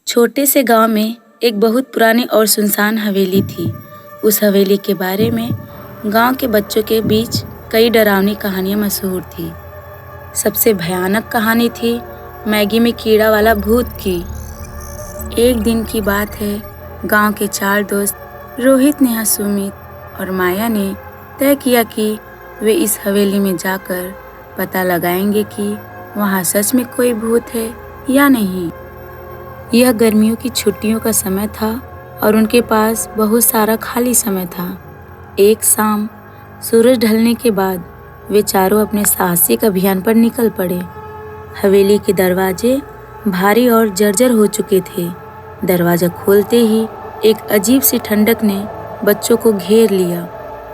छोटे से गांव में एक बहुत पुरानी और सुनसान हवेली थी। उस हवेली के बारे में गांव के बच्चों के बीच कई डरावनी कहानियां मशहूर थी। सबसे भयानक कहानी थी मैगी में कीड़ा वाला भूत की। एक दिन की बात है, गांव के 4 दोस्त रोहित, नेहा, सुमित और माया ने तय किया कि वे इस हवेली में जाकर पता लगाएंगे कि वहां सच में कोई भूत है या नहीं। यह गर्मियों की छुट्टियों का समय था और उनके पास बहुत सारा खाली समय था। एक शाम सूरज ढलने के बाद वे चारों अपने साहसिक अभियान पर निकल पड़े। हवेली के दरवाजे भारी और जर्जर हो चुके थे। दरवाजा खोलते ही एक अजीब सी ठंडक ने बच्चों को घेर लिया।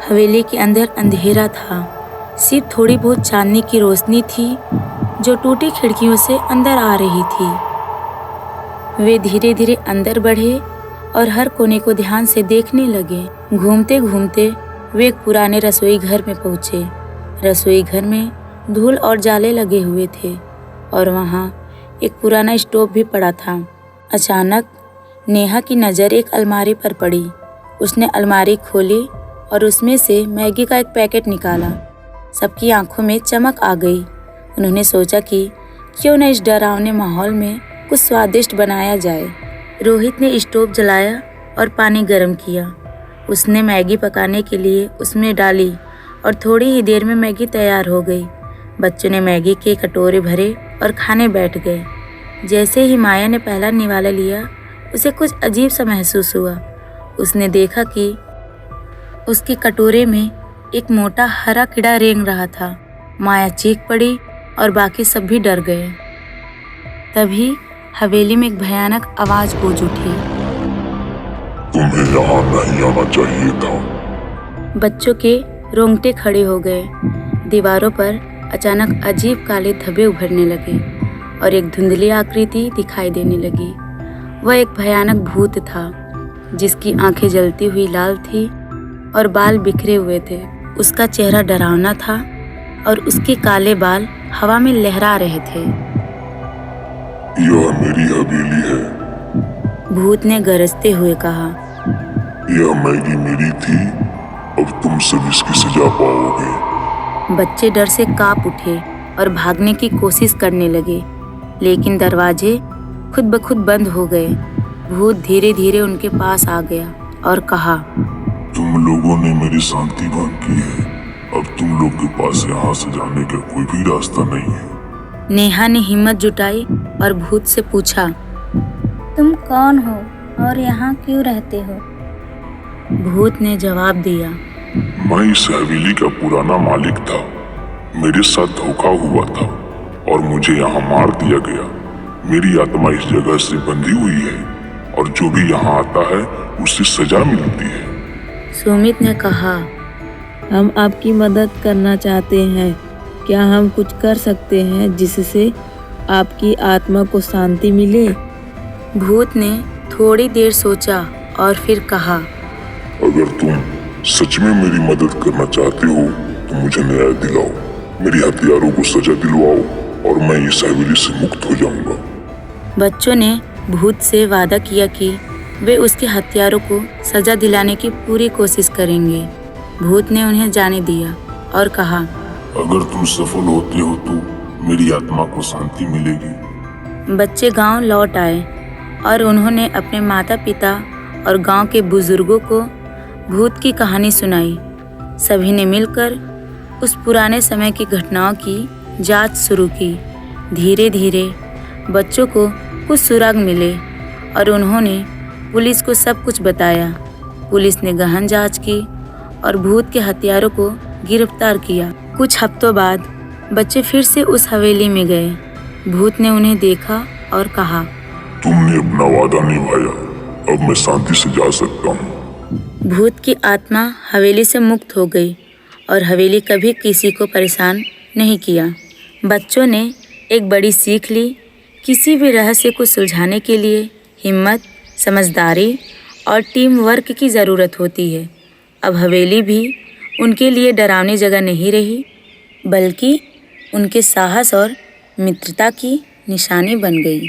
हवेली के अंदर अंधेरा था, सिर्फ थोड़ी बहुत चांदनी की रोशनी थी जो टूटी खिड़कियों से अंदर आ रही थी। वे धीरे धीरे अंदर बढ़े और हर कोने को ध्यान से देखने लगे। घूमते घूमते वे एक पुराने रसोई घर में पहुंचे। रसोई घर में धूल और जाले लगे हुए थे और वहां एक पुराना स्टोव भी पड़ा था। अचानक नेहा की नज़र एक अलमारी पर पड़ी। उसने अलमारी खोली और उसमें से मैगी का एक पैकेट निकाला। सबकी आंखों में चमक आ गई। उन्होंने सोचा कि क्यों न इस डरावने माहौल में कुछ स्वादिष्ट बनाया जाए। रोहित ने स्टोव जलाया और पानी गर्म किया। उसने मैगी पकाने के लिए उसमें डाली और थोड़ी ही देर में मैगी तैयार हो गई। बच्चों ने मैगी के कटोरे भरे और खाने बैठ गए। जैसे ही माया ने पहला निवाला लिया, उसे कुछ अजीब सा महसूस हुआ। उसने देखा कि उसके कटोरे में एक मोटा हरा कीड़ा रेंग रहा था। माया चीख पड़ी और बाकी सब भी डर गए। तभी हवेली में एक भयानक आवाज गूंज उठी। तुम्हें यहाँ नहीं आना चाहिए था। बच्चों के रोंगटे खड़े हो गए। दीवारों पर अचानक अजीब काले धब्बे उभरने लगे और एक धुंधली आकृति दिखाई देने लगी। वह एक भयानक भूत था जिसकी आंखें जलती हुई लाल थी और बाल बिखरे हुए थे। उसका चेहरा डरावना था और उसके काले बाल हवा में लहरा रहे थे। यह मेरी हवेली है, भूत ने गरजते हुए कहा। यह मैगी मेरी थी, अब तुम सब इसकी सजा पाओगे। बच्चे डर से कांप उठे और भागने की कोशिश करने लगे, लेकिन दरवाजे खुद ब खुद बंद हो गए। भूत धीरे धीरे उनके पास आ गया और कहा, तुम लोगों ने मेरी शांति भंग की है। अब तुम लोग के पास यहाँ से जाने का कोई भी रास्ता नहीं है। नेहा ने हिम्मत जुटाई और भूत से पूछा, तुम कौन हो और यहाँ क्यों रहते हो? भूत ने जवाब दिया, मैं इस हवेली का पुराना मालिक था। मेरे साथ धोखा हुआ था और मुझे यहाँ मार दिया गया। मेरी आत्मा इस जगह से बंधी हुई है और जो भी यहाँ आता है उसे सजा मिलती है। सुमित ने कहा, हम आपकी मदद करना चाहते हैं। क्या हम कुछ कर सकते हैं जिससे आपकी आत्मा को शांति मिले? भूत ने थोड़ी देर सोचा और फिर कहा, अगर तुम सच में मेरी मदद करना चाहते हो तो मुझे न्याय दिलाओ, मेरे हथियारों को सजा दिलवाओ और मैं इस हवेली से मुक्त हो जाऊंगा। बच्चों ने भूत से वादा किया कि वे उसके हथियारों को सजा दिलाने की पूरी कोशिश करेंगे। भूत ने उन्हें जाने दिया और कहा, अगर तुम सफल होते हो तो मेरी आत्मा को शांति मिलेगी। बच्चे गांव लौट आए और उन्होंने अपने माता पिता और गांव के बुजुर्गों को भूत की कहानी सुनाई। सभी ने मिलकर उस पुराने समय की घटनाओं की जांच शुरू की। धीरे धीरे बच्चों को कुछ सुराग मिले और उन्होंने पुलिस को सब कुछ बताया। पुलिस ने गहन जांच की और भूत के हथियारों को गिरफ्तार किया। कुछ हफ्तों बाद बच्चे फिर से उस हवेली में गए। भूत ने उन्हें देखा और कहा, तुमने अपना वादा निभाया, अब मैं शांति से जा सकता हूँ। भूत की आत्मा हवेली से मुक्त हो गई और हवेली कभी किसी को परेशान नहीं किया। बच्चों ने एक बड़ी सीख ली, किसी भी रहस्य को सुलझाने के लिए हिम्मत, समझदारी और टीम वर्क की ज़रूरत होती है। अब हवेली भी उनके लिए डरावनी जगह नहीं रही, बल्कि उनके साहस और मित्रता की निशानी बन गई।